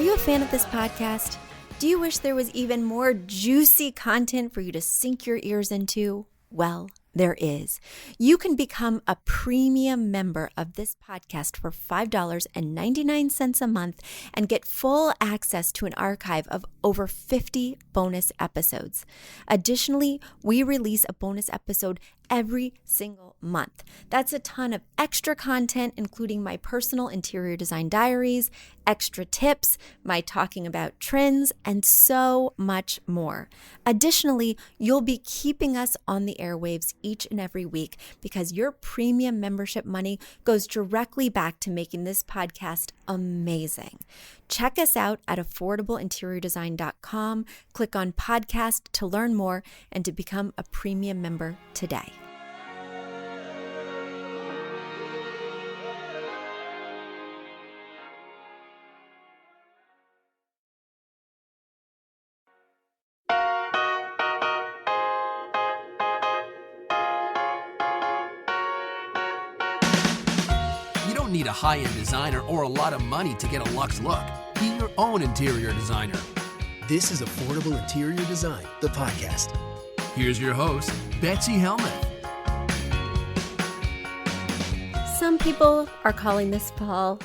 you a fan of this podcast? Do you wish there was even more juicy content for you to sink your ears into? Well, there is. You can become a premium member of this podcast for $5.99 a month and get full access to an archive of over 50 bonus episodes. Additionally, we release a bonus episode every single month. That's a ton of extra content, including my personal interior design diaries, extra tips, my talking about trends, and so much more. Additionally, you'll be keeping us on the airwaves each and every week because your premium membership money goes directly back to making this podcast amazing. Check us out at affordableinteriordesign.com. Click on podcast to learn more and to become a premium member today. You don't need a high-end designer or a lot of money to get a luxe look. Be your own interior designer. This is Affordable Interior Design, the podcast. Here's your host, Betsy Helmuth. Some people are calling this fall.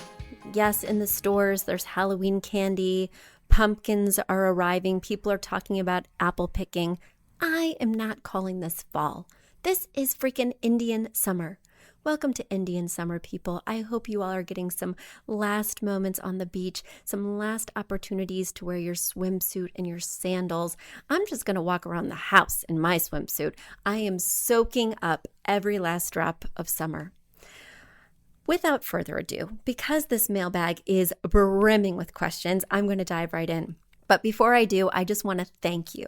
Yes, in the stores, there's Halloween candy. Pumpkins are arriving. People are talking about apple picking. I am not calling this fall. This is freaking Indian summer. Welcome to Indian summer, people. I hope you all are getting some last moments on the beach, some last opportunities to wear your swimsuit and your sandals. I'm just going to walk around the house in my swimsuit. I am soaking up every last drop of summer. Without further ado, because this mailbag is brimming with questions, I'm going to dive right in. But before I do, I just want to thank you.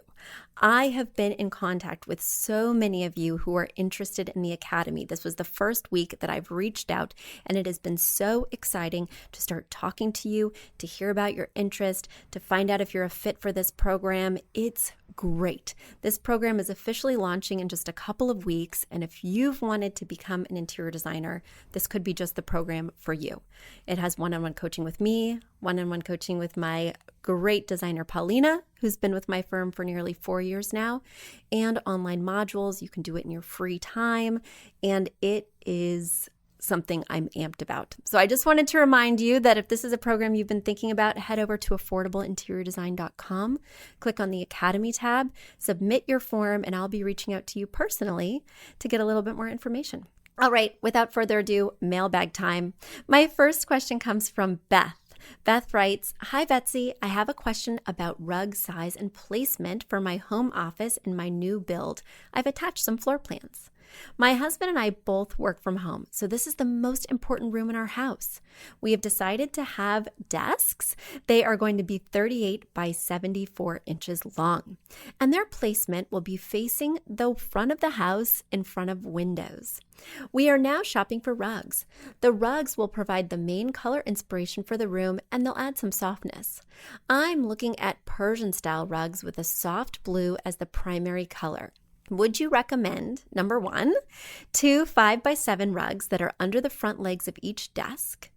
I have been in contact with so many of you who are interested in the Academy. This was the first week that I've reached out, and it has been so exciting to start talking to you, to hear about your interest, to find out if you're a fit for this program. It's great. This program is officially launching in just a couple of weeks, and if you've wanted to become an interior designer, this could be just the program for you. It has one-on-one coaching with me, one-on-one coaching with my great designer, Paulina, who's been with my firm for nearly 4 years now, and online modules. You can do it in your free time, and it is something I'm amped about. So I just wanted to remind you that if this is a program you've been thinking about, head over to affordableinteriordesign.com, click on the Academy tab, submit your form, and I'll be reaching out to you personally to get a little bit more information. All right, without further ado, mailbag time. My first question comes from Beth. Beth writes, "Hi Betsy, I have a question about rug size and placement for my home office in my new build. I've attached some floor plans. My husband and I both work from home, so this is the most important room in our house. We have decided to have desks. They are going to be 38 by 74 inches long, and their placement will be facing the front of the house in front of windows. We are now shopping for rugs. The rugs will provide the main color inspiration for the room, and they'll add some softness. I'm looking at Persian-style rugs with a soft blue as the primary color. Would you recommend, number one, 2 5x7 rugs that are under the front legs of each desk,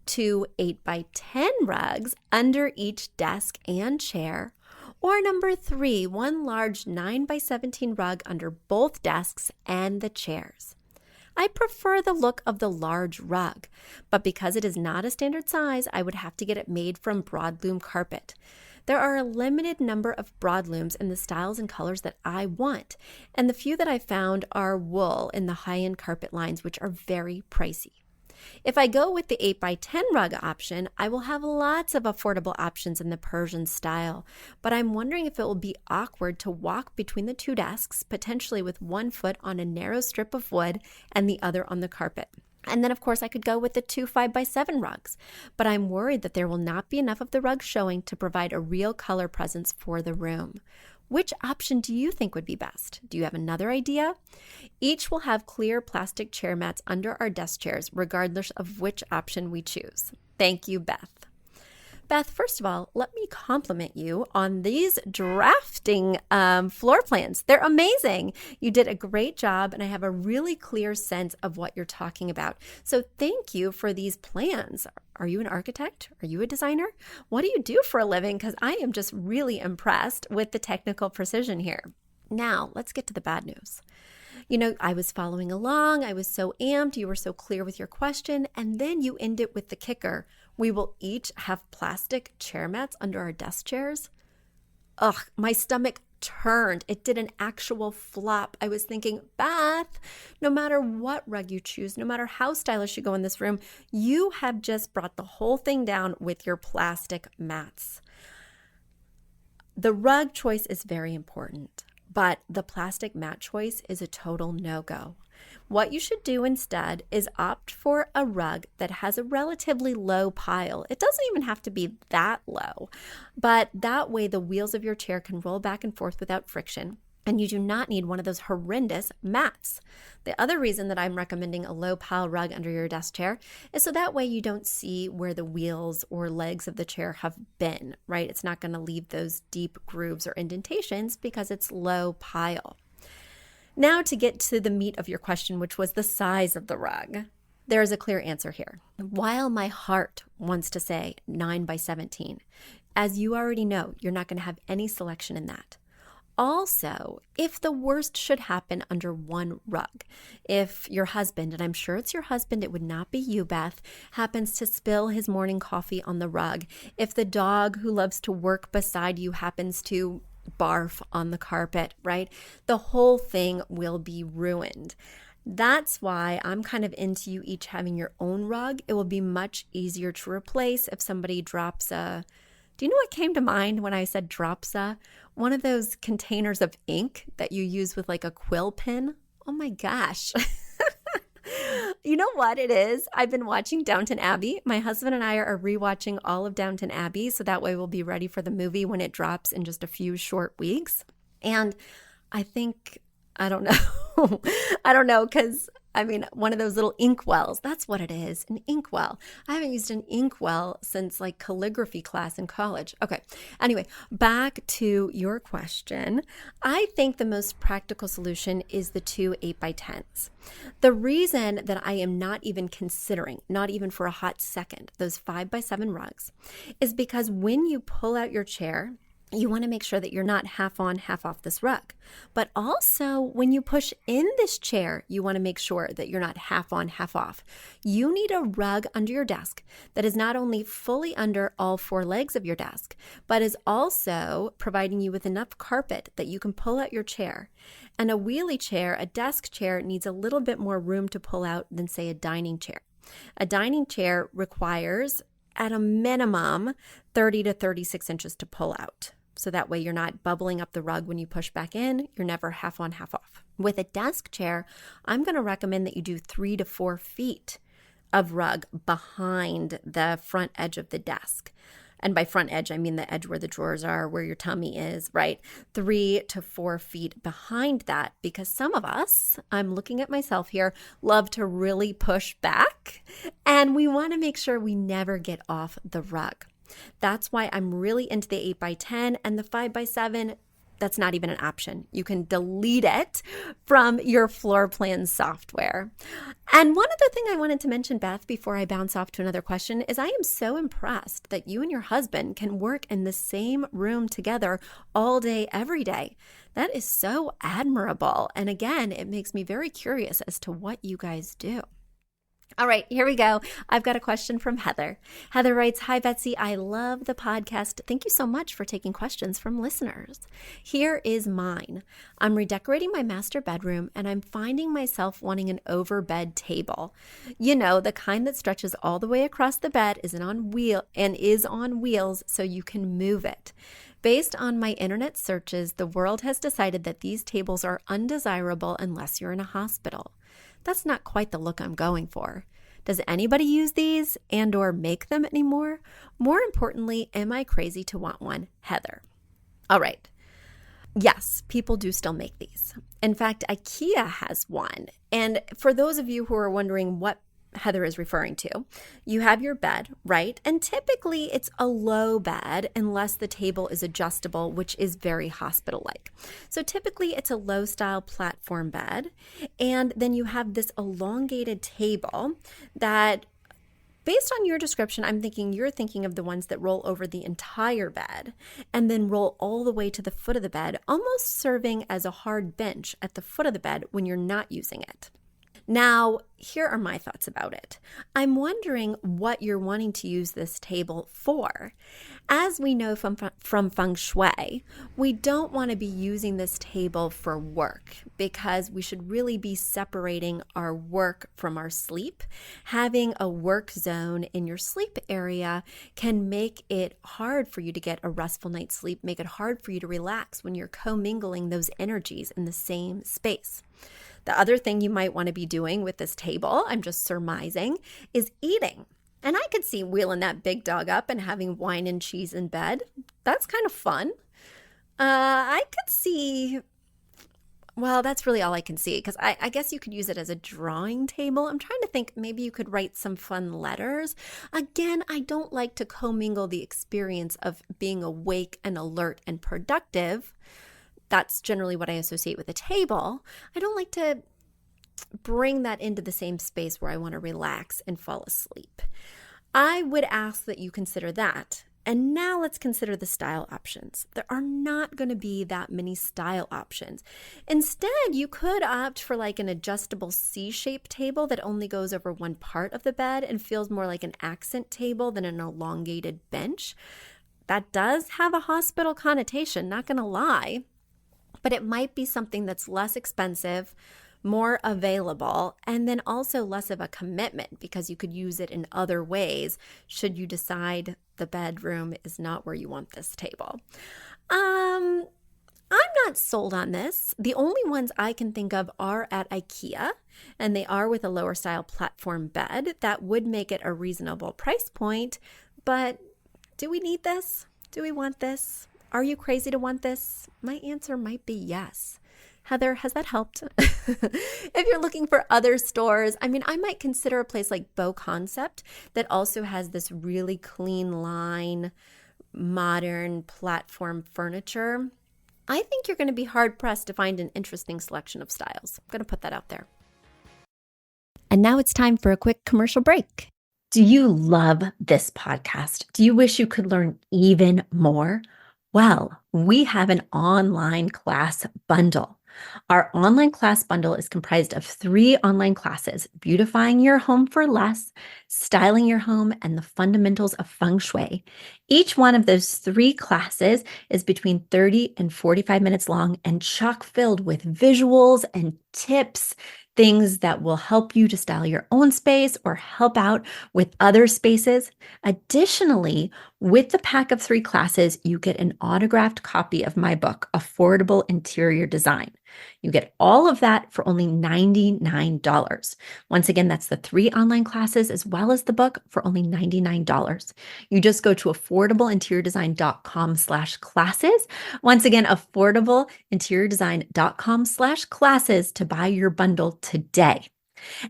2 8x10 rugs under each desk and chair, or number 3, 1 large 9x17 rug under both desks and the chairs? I prefer the look of the large rug, but because it is not a standard size, I would have to get it made from broadloom carpet. There are a limited number of broadlooms in the styles and colors that I want, and the few that I found are wool in the high-end carpet lines, which are very pricey. If I go with the 8x10 rug option, I will have lots of affordable options in the Persian style, but I'm wondering if it will be awkward to walk between the two desks, potentially with one foot on a narrow strip of wood and the other on the carpet. And then, of course, I could go with the 2 5x7 rugs, but I'm worried that there will not be enough of the rug showing to provide a real color presence for the room. Which option do you think would be best? Do you have another idea? Each will have clear plastic chair mats under our desk chairs, regardless of which option we choose. Thank you, Beth. Beth, first of all, let me compliment you on these drafting floor plans. They're amazing. You did a great job, and I have a really clear sense of what you're talking about. So thank you for these plans. Are you an architect? Are you a designer? What do you do for a living? Because I am just really impressed with the technical precision here. Now, let's get to the bad news. I was following along. I was so amped. You were so clear with your question. And then you end it with the kicker. We will each have plastic chair mats under our desk chairs. Ugh, my stomach turned. It did an actual flop. I was thinking, Beth, no matter what rug you choose, no matter how stylish you go in this room, you have just brought the whole thing down with your plastic mats. The rug choice is very important, but the plastic mat choice is a total no-go. What you should do instead is opt for a rug that has a relatively low pile. It doesn't even have to be that low, but that way the wheels of your chair can roll back and forth without friction, and you do not need one of those horrendous mats. The other reason that I'm recommending a low pile rug under your desk chair is so that way you don't see where the wheels or legs of the chair have been, right? It's not going to leave those deep grooves or indentations because it's low pile. Now to get to the meat of your question, which was the size of the rug. There is a clear answer here. While my heart wants to say 9 by 17, as you already know, you're not going to have any selection in that. Also, if the worst should happen under one rug, if your husband, and I'm sure it's your husband, it would not be you, Beth, happens to spill his morning coffee on the rug, if the dog who loves to work beside you happens to barf on the carpet, right? The whole thing will be ruined. That's why I'm kind of into you each having your own rug. It will be much easier to replace if somebody drops a... Do you know what came to mind when I said drops a? One of those containers of ink that you use with like a quill pen. Oh my gosh. You know what it is? I've been watching Downton Abbey. My husband and I are rewatching all of Downton Abbey, so that way we'll be ready for the movie when it drops in just a few short weeks. And I don't know, because one of those little ink wells, that's what it is, an ink well. I haven't used an ink well since like calligraphy class in college. Okay, anyway, back to your question. I think the most practical solution is the two 8x10s. The reason that I am not even considering, not even for a hot second, those 5x7 rugs is because when you pull out your chair, you want to make sure that you're not half on, half off this rug. But also, when you push in this chair, you want to make sure that you're not half on, half off. You need a rug under your desk that is not only fully under all four legs of your desk, but is also providing you with enough carpet that you can pull out your chair. And a wheelie chair, a desk chair, needs a little bit more room to pull out than, say, a dining chair. A dining chair requires, at a minimum, 30 to 36 inches to pull out. So that way you're not bubbling up the rug when you push back in. You're never half on, half off. With a desk chair, I'm going to recommend that you do 3 to 4 feet of rug behind the front edge of the desk. And by front edge, I mean the edge where the drawers are, where your tummy is, right? 3 to 4 feet behind that, because some of us, I'm looking at myself here, love to really push back. And we want to make sure we never get off the rug. That's why I'm really into the 8x10, and the 5x7, that's not even an option. You can delete it from your floor plan software. And one other thing I wanted to mention, Beth, before I bounce off to another question, is I am so impressed that you and your husband can work in the same room together all day, every day. That is so admirable. And again, it makes me very curious as to what you guys do. All right, here we go. I've got a question from Heather. Heather writes, "Hi, Betsy. I love the podcast. Thank you so much for taking questions from listeners. Here is mine. I'm redecorating my master bedroom, and I'm finding myself wanting an overbed table. You know, the kind that stretches all the way across the bed is on wheels so you can move it. Based on my internet searches, the world has decided that these tables are undesirable unless you're in a hospital. That's not quite the look I'm going for. Does anybody use these and or make them anymore? More importantly, am I crazy to want one? Heather." All right. Yes, people do still make these. In fact, IKEA has one. And for those of you who are wondering what Heather is referring to, you have your bed, right? And typically it's a low bed unless the table is adjustable, which is very hospital-like. So typically it's a low style platform bed. And then you have this elongated table that based on your description, I'm thinking you're thinking of the ones that roll over the entire bed and then roll all the way to the foot of the bed, almost serving as a hard bench at the foot of the bed when you're not using it. Now, here are my thoughts about it. I'm wondering what you're wanting to use this table for. As we know from feng shui, we don't want to be using this table for work because we should really be separating our work from our sleep. Having a work zone in your sleep area can make it hard for you to get a restful night's sleep, make it hard for you to relax when you're commingling those energies in the same space. The other thing you might want to be doing with this table, I'm just surmising, is eating. And I could see wheeling that big dog up and having wine and cheese in bed. That's kind of fun. I could see, well, that's really all I can see because I guess you could use it as a drawing table. I'm trying to think maybe you could write some fun letters. Again, I don't like to commingle the experience of being awake and alert and productive. That's generally what I associate with a table. I don't like to bring that into the same space where I want to relax and fall asleep. I would ask that you consider that. And now let's consider the style options. There are not going to be that many style options. Instead, you could opt for like an adjustable C-shaped table that only goes over one part of the bed and feels more like an accent table than an elongated bench. That does have a hospital connotation, not going to lie. But it might be something that's less expensive, more available, and then also less of a commitment because you could use it in other ways should you decide the bedroom is not where you want this table. I'm not sold on this. The only ones I can think of are at IKEA, and they are with a lower style platform bed. That would make it a reasonable price point, but do we need this? Do we want this? Are you crazy to want this? My answer might be yes. Heather, has that helped? If you're looking for other stores, I might consider a place like Beau Concept that also has this really clean line, modern platform furniture. I think you're going to be hard-pressed to find an interesting selection of styles. I'm going to put that out there. And now it's time for a quick commercial break. Do you love this podcast? Do you wish you could learn even more? Well, we have an online class bundle. Our online class bundle is comprised of 3 online classes: Beautifying Your Home for Less, Styling Your Home, and the Fundamentals of Feng Shui. Each one of those 3 classes is between 30 and 45 minutes long and chock-filled with visuals and tips, things that will help you to style your own space or help out with other spaces. Additionally, with the pack of 3 classes, you get an autographed copy of my book, Affordable Interior Design. You get all of that for only $99. Once again, that's the 3 online classes as well as the book for only $99. You just go to affordableinteriordesign.com/classes. Once again, affordableinteriordesign.com/classes to buy your bundle today.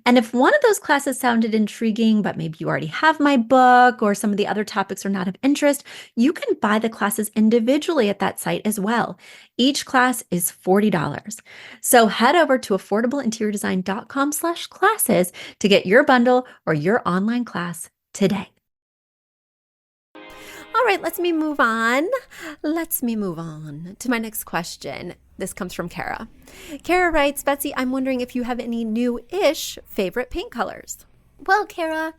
And if one of those classes sounded intriguing, but maybe you already have my book or some of the other topics are not of interest, you can buy the classes individually at that site as well. Each class is $40. So head over to affordableinteriordesign.com/classes to get your bundle or your online class today. All right, let me move on to my next question. This comes from Kara. Kara writes, Betsy, I'm wondering if you have any new-ish favorite paint colors. Well, Kara,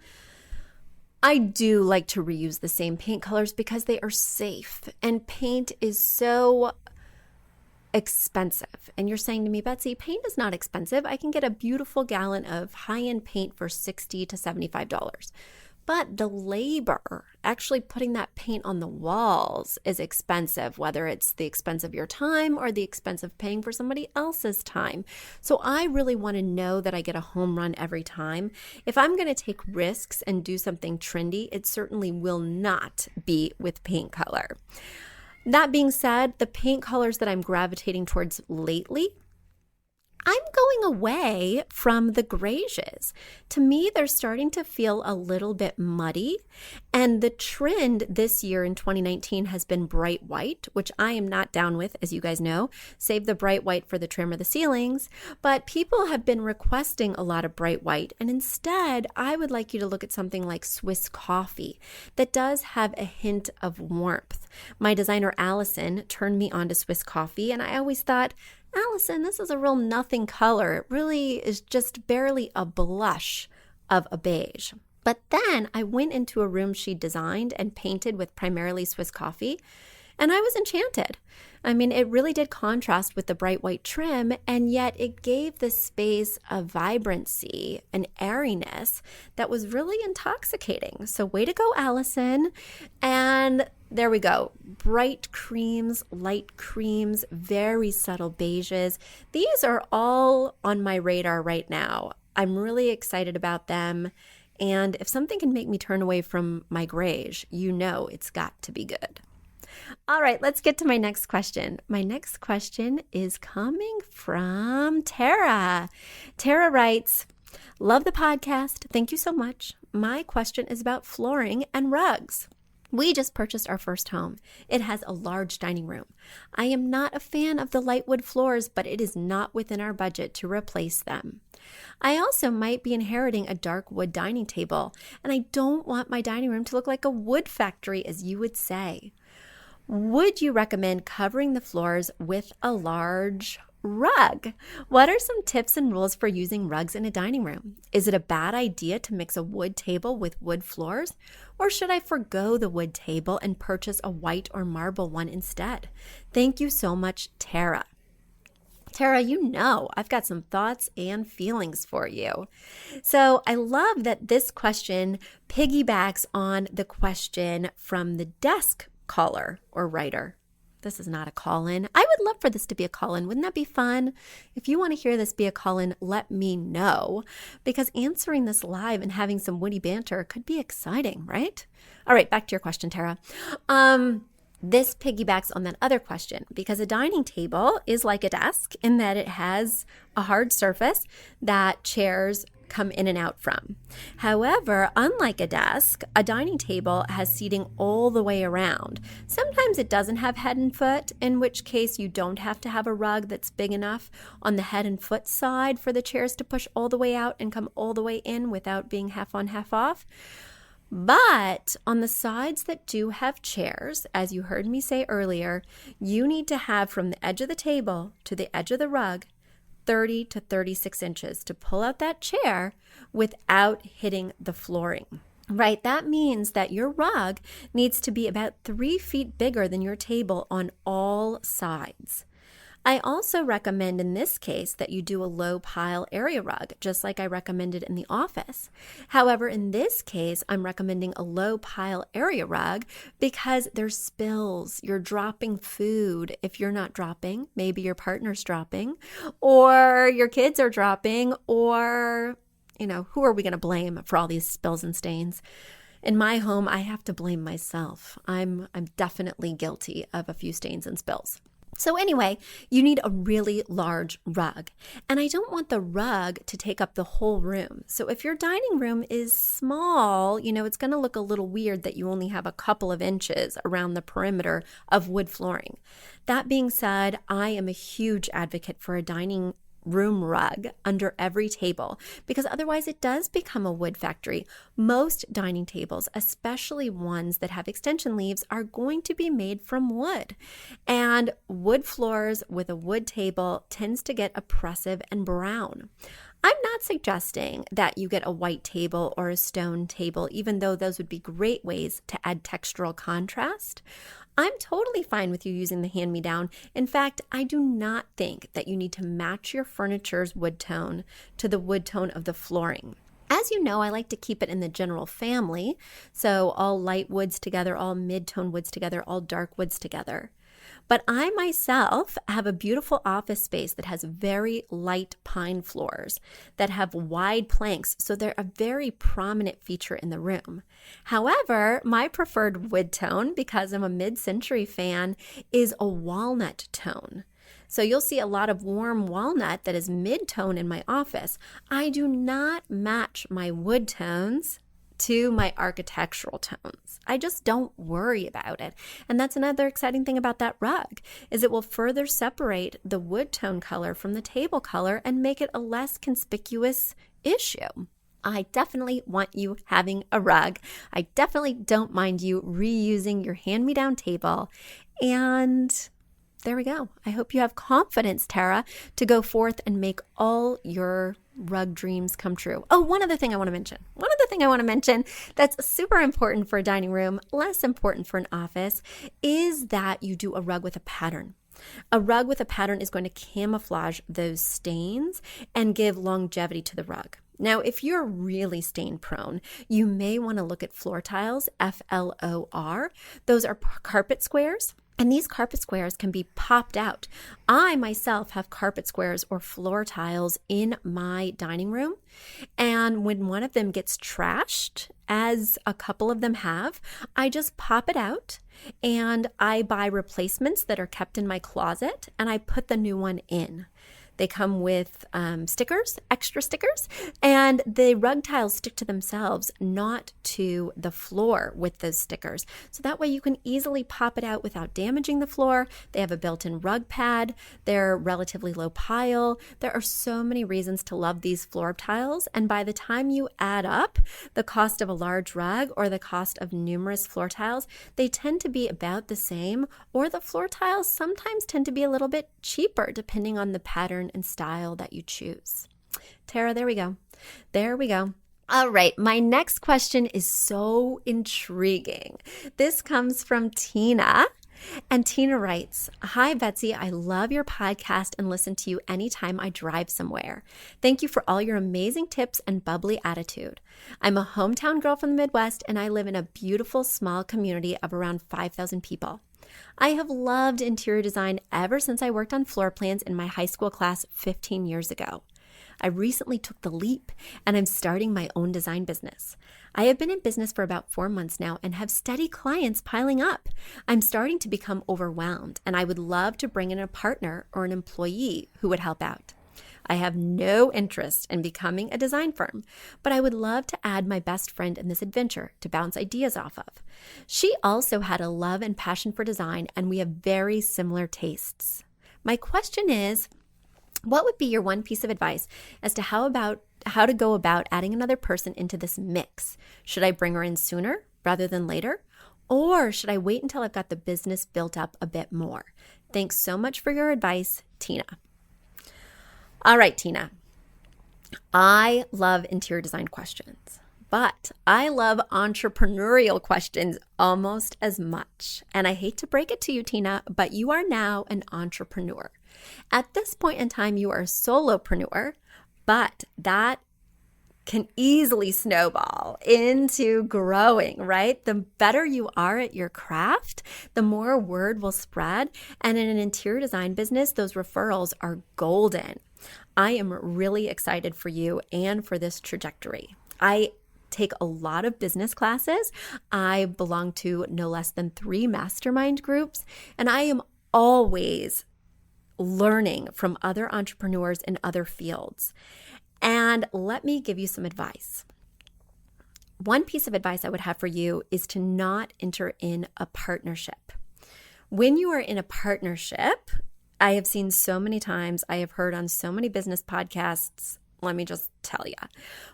I do like to reuse the same paint colors because they are safe and paint is so expensive. And you're saying to me, Betsy, paint is not expensive. I can get a beautiful gallon of high-end paint for $60 to $75. But the labor, actually putting that paint on the walls, is expensive, whether it's the expense of your time or the expense of paying for somebody else's time. So I really want to know that I get a home run every time. If I'm going to take risks and do something trendy, it certainly will not be with paint color. That being said, the paint colors that I'm gravitating towards lately I'm going away from the greiges. To me, they're starting to feel a little bit muddy. And the trend this year in 2019 has been bright white, which I am not down with, as you guys know. Save the bright white for the trim or the ceilings. But people have been requesting a lot of bright white. And instead, I would like you to look at something like Swiss coffee that does have a hint of warmth. My designer, Allison, turned me on to Swiss coffee, and I always thought, Allison, this is a real nothing color. It really is just barely a blush of a beige. But then I went into a room she designed and painted with primarily Swiss coffee, and I was enchanted. I mean, it really did contrast with the bright white trim, and yet it gave the space a vibrancy, an airiness that was really intoxicating. So way to go, Allison. And there we go. Bright creams, light creams, very subtle beiges. These are all on my radar right now. I'm really excited about them. And if something can make me turn away from my greige, you know it's got to be good. All right, let's get to my next question. My next question is coming from Tara. Tara writes, love the podcast. Thank you so much. My question is about flooring and rugs. We just purchased our first home. It has a large dining room. I am not a fan of the light wood floors, but it is not within our budget to replace them. I also might be inheriting a dark wood dining table, and I don't want my dining room to look like a wood factory, as you would say. Would you recommend covering the floors with a large rug? What are some tips and rules for using rugs in a dining room? Is it a bad idea to mix a wood table with wood floors? Or should I forgo the wood table and purchase a white or marble one instead? Thank you so much, Tara. Tara, you know I've got some thoughts and feelings for you. So I love that this question piggybacks on the question from the desk caller or writer. This is not a call-in. I would love for this to be a call-in. Wouldn't that be fun? If you want to hear this be a call-in, let me know, because answering this live and having some witty banter could be exciting, right? All right, back to your question, Tara. This piggybacks on that other question, because a dining table is like a desk in that it has a hard surface that chairs come in and out from. However, unlike a desk, a dining table has seating all the way around. Sometimes it doesn't have head and foot, in which case you don't have to have a rug that's big enough on the head and foot side for the chairs to push all the way out and come all the way in without being half on, half off. But on the sides that do have chairs, as you heard me say earlier, you need to have from the edge of the table to the edge of the rug 30 to 36 inches to pull out that chair without hitting the flooring. Right, that means that your rug needs to be about 3 feet bigger than your table on all sides. I also recommend in this case that you do a low pile area rug, just like I recommended in the office. However, in this case, I'm recommending a low pile area rug because there's spills. You're dropping food. If you're not dropping, maybe your partner's dropping, or your kids are dropping, or, who are we going to blame for all these spills and stains? In my home, I have to blame myself. I'm definitely guilty of a few stains and spills. So anyway, you need a really large rug. And I don't want the rug to take up the whole room. So if your dining room is small, it's going to look a little weird that you only have a couple of inches around the perimeter of wood flooring. That being said, I am a huge advocate for a dining room rug under every table, because otherwise it does become a wood factory. Most dining tables, especially ones that have extension leaves, are going to be made from wood. And wood floors with a wood table tends to get oppressive and brown. I'm not suggesting that you get a white table or a stone table, even though those would be great ways to add textural contrast. I'm totally fine with you using the hand-me-down. In fact, I do not think that you need to match your furniture's wood tone to the wood tone of the flooring. As you know, I like to keep it in the general family, so all light woods together, all mid-tone woods together, all dark woods together. But I myself have a beautiful office space that has very light pine floors that have wide planks, so they're a very prominent feature in the room. However, my preferred wood tone, because I'm a mid-century fan, is a walnut tone. So you'll see a lot of warm walnut that is mid-tone in my office. I do not match my wood tones to my architectural tones. I just don't worry about it. And that's another exciting thing about that rug, is it will further separate the wood tone color from the table color and make it a less conspicuous issue. I definitely want you having a rug. I definitely don't mind you reusing your hand-me-down table. And there we go. I hope you have confidence, Tara, to go forth and make all your rug dreams come true. Oh, one other thing I want to mention that's super important for a dining room, less important for an office, is that you do a rug with a pattern. A rug with a pattern is going to camouflage those stains and give longevity to the rug. Now, if you're really stain prone, you may want to look at floor tiles, FLOR. Those are carpet squares. And these carpet squares can be popped out. I myself have carpet squares or floor tiles in my dining room. And when one of them gets trashed, as a couple of them have, I just pop it out and I buy replacements that are kept in my closet and I put the new one in. They come with stickers, extra stickers, and the rug tiles stick to themselves, not to the floor with those stickers. So that way you can easily pop it out without damaging the floor. They have a built-in rug pad. They're relatively low pile. There are so many reasons to love these floor tiles. And by the time you add up the cost of a large rug or the cost of numerous floor tiles, they tend to be about the same, or the floor tiles sometimes tend to be a little bit cheaper depending on the pattern and style that you choose. Tara, there we go. All right, my next question is so intriguing. This comes from Tina. And Tina writes, "Hi, Betsy. I love your podcast and listen to you anytime I drive somewhere. Thank you for all your amazing tips and bubbly attitude. I'm a hometown girl from the Midwest, and I live in a beautiful small community of around 5,000 people. I have loved interior design ever since I worked on floor plans in my high school class 15 years ago. I recently took the leap and I'm starting my own design business. I have been in business for about 4 months now and have steady clients piling up. I'm starting to become overwhelmed and I would love to bring in a partner or an employee who would help out. I have no interest in becoming a design firm, but I would love to add my best friend in this adventure to bounce ideas off of. She also had a love and passion for design, and we have very similar tastes. My question is, what would be your one piece of advice as to how to go about adding another person into this mix? Should I bring her in sooner rather than later? Or should I wait until I've got the business built up a bit more? Thanks so much for your advice, Tina." All right, Tina. I love interior design questions, but I love entrepreneurial questions almost as much. And I hate to break it to you, Tina, but you are now an entrepreneur. At this point in time, you are a solopreneur, but that can easily snowball into growing, right? The better you are at your craft, the more word will spread. And in an interior design business, those referrals are golden. I am really excited for you and for this trajectory. I take a lot of business classes. I belong to no less than 3 mastermind groups, and I am always learning from other entrepreneurs in other fields. And let me give you some advice. One piece of advice I would have for you is to not enter in a partnership. When you are in a partnership, I have seen so many times, I have heard on so many business podcasts, let me just tell you,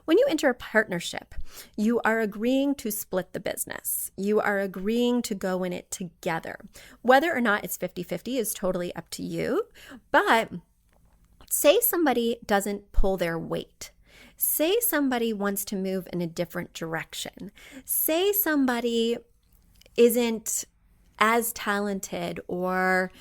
when you enter a partnership, you are agreeing to split the business. You are agreeing to go in it together. Whether or not it's 50-50 is totally up to you, but say somebody doesn't pull their weight. Say somebody wants to move in a different direction. Say somebody isn't as talented or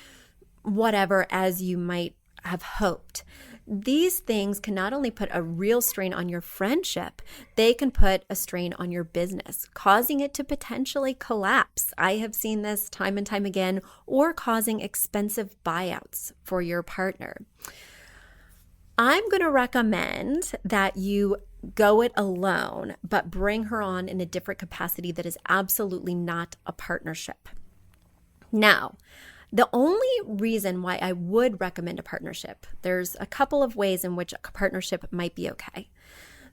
whatever as you might have hoped. These things can not only put a real strain on your friendship, they can put a strain on your business, causing it to potentially collapse. I have seen this time and time again, or causing expensive buyouts for your partner. I'm going to recommend that you go it alone, but bring her on in a different capacity that is absolutely not a partnership. Now, The only reason why I would recommend a partnership, there's a couple of ways in which a partnership might be okay.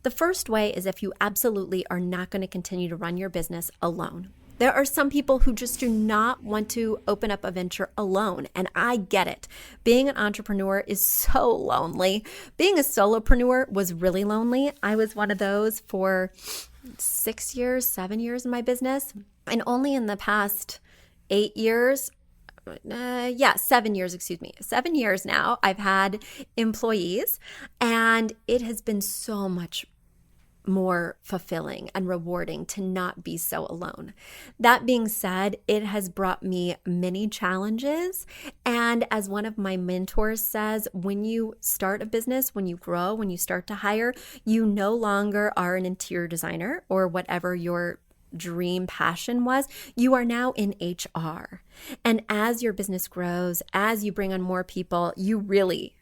The first way is if you absolutely are not going to continue to run your business alone. There are some people who just do not want to open up a venture alone, and I get it. Being an entrepreneur is so lonely. Being a solopreneur was really lonely. I was one of those for 6 years, 7 years in my business, and only in the past 8 years, 7 years, 7 years now, I've had employees, and it has been so much more fulfilling and rewarding to not be so alone. That being said, it has brought me many challenges. And as one of my mentors says, when you start a business, when you grow, when you start to hire, you no longer are an interior designer or whatever your dream passion was. You are now in HR. And as your business grows, as you bring on more people, you really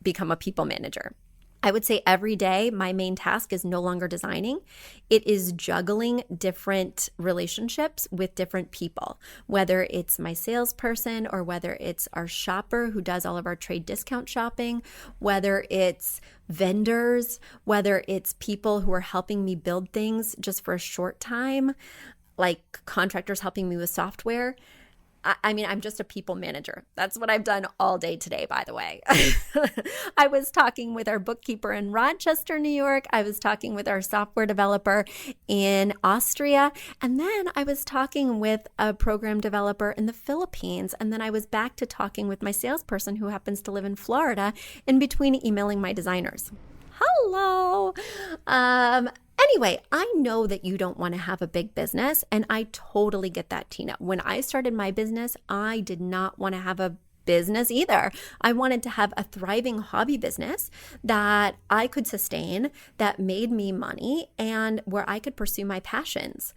become a people manager. I would say every day, my main task is no longer designing. It is juggling different relationships with different people, whether it's my salesperson or whether it's our shopper who does all of our trade discount shopping, whether it's vendors, whether it's people who are helping me build things just for a short time, like contractors helping me with software. I mean, I'm just a people manager. That's what I've done all day today, by the way. I was talking with our bookkeeper in Rochester, New York. I was talking with our software developer in Austria. And then I was talking with a program developer in the Philippines. And then I was back to talking with my salesperson who happens to live in Florida in between emailing my designers. Hello. Anyway, I know that you don't want to have a big business, and I totally get that, Tina. When I started my business, I did not want to have a business either. I wanted to have a thriving hobby business that I could sustain, that made me money, and where I could pursue my passions.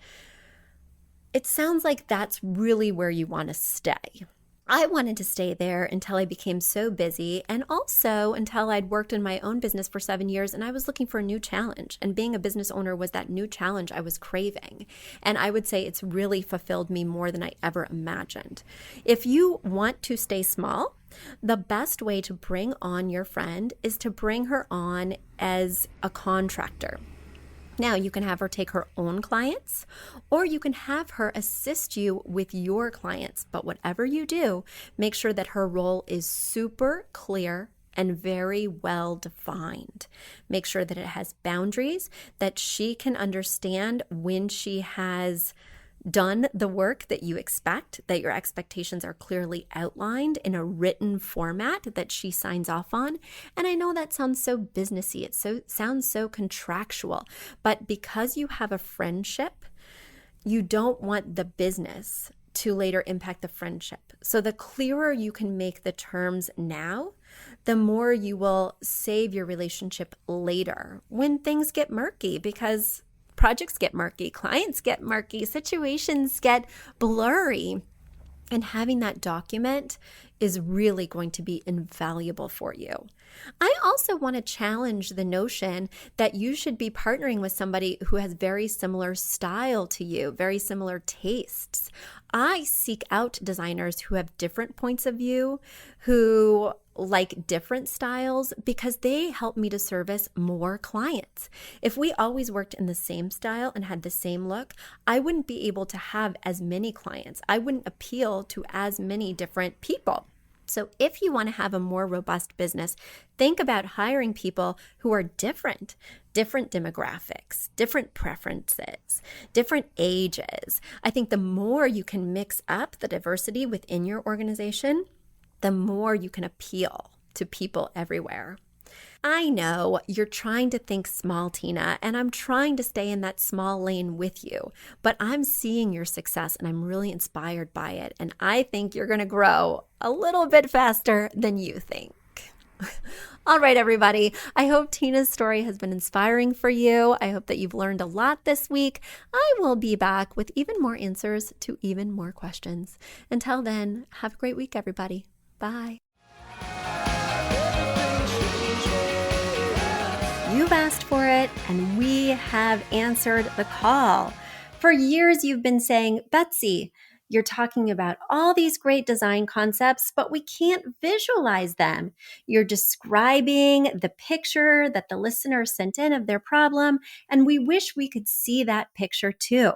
It sounds like that's really where you want to stay. I wanted to stay there until I became so busy, and also until I'd worked in my own business for 7 years and I was looking for a new challenge. And being a business owner was that new challenge I was craving. And I would say it's really fulfilled me more than I ever imagined. If you want to stay small, the best way to bring on your friend is to bring her on as a contractor. Now, you can have her take her own clients, or you can have her assist you with your clients. But whatever you do, make sure that her role is super clear and very well defined. Make sure that it has boundaries, that she can understand when she has done the work that you expect, that your expectations are clearly outlined in a written format that she signs off on. And I know that sounds so businessy, it sounds so contractual, but because you have a friendship, you don't want the business to later impact the friendship. So the clearer you can make the terms now, the more you will save your relationship later when things get murky, because projects get murky, clients get murky, situations get blurry. And having that document is really going to be invaluable for you. I also want to challenge the notion that you should be partnering with somebody who has very similar style to you, very similar tastes. I seek out designers who have different points of view, who like different styles, because they help me to service more clients. If we always worked in the same style and had the same look, I wouldn't be able to have as many clients. I wouldn't appeal to as many different people. So if you want to have a more robust business, think about hiring people who are different demographics, different preferences, different ages. I think the more you can mix up the diversity within your organization, the more you can appeal to people everywhere. I know you're trying to think small, Tina, and I'm trying to stay in that small lane with you, but I'm seeing your success and I'm really inspired by it. And I think you're going to grow a little bit faster than you think. All right, everybody. I hope Tina's story has been inspiring for you. I hope that you've learned a lot this week. I will be back with even more answers to even more questions. Until then, have a great week, everybody. Bye. You've asked for it, and we have answered the call. For years, you've been saying, Betsy, You're talking about all these great design concepts, but we can't visualize them. You're describing the picture that the listener sent in of their problem, and we wish we could see that picture too.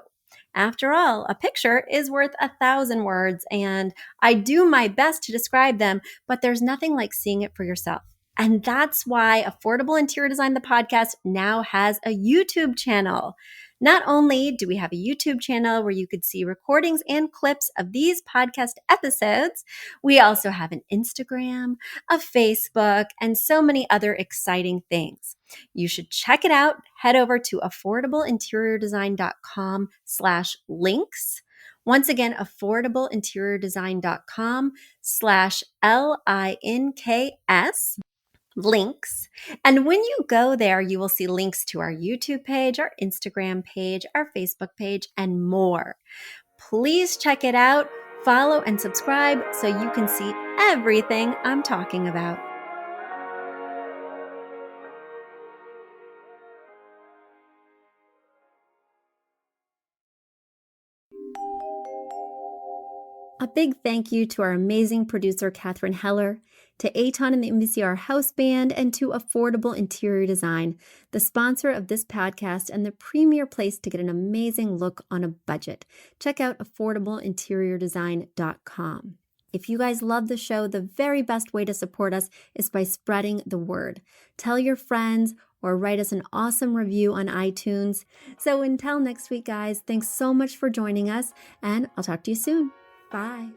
After all, a picture is worth 1,000 words, and I do my best to describe them, but there's nothing like seeing it for yourself. And that's why Affordable Interior Design, the podcast, now has a YouTube channel. Not only do we have a YouTube channel where you could see recordings and clips of these podcast episodes, we also have an Instagram, a Facebook, and so many other exciting things. You should check it out. Head over to affordableinteriordesign.com/links. Once again, affordableinteriordesign.com/LINKS. Links. And when you go there, you will see links to our YouTube page, our Instagram page, our Facebook page, and more. Please check it out, follow and subscribe so you can see everything I'm talking about. A big thank you to our amazing producer, Catherine Heller, to Aton and the MVCR House Band, and to Affordable Interior Design, the sponsor of this podcast and the premier place to get an amazing look on a budget. Check out affordableinteriordesign.com. If you guys love the show, the very best way to support us is by spreading the word. Tell your friends or write us an awesome review on iTunes. So until next week, guys, thanks so much for joining us, and I'll talk to you soon. Bye.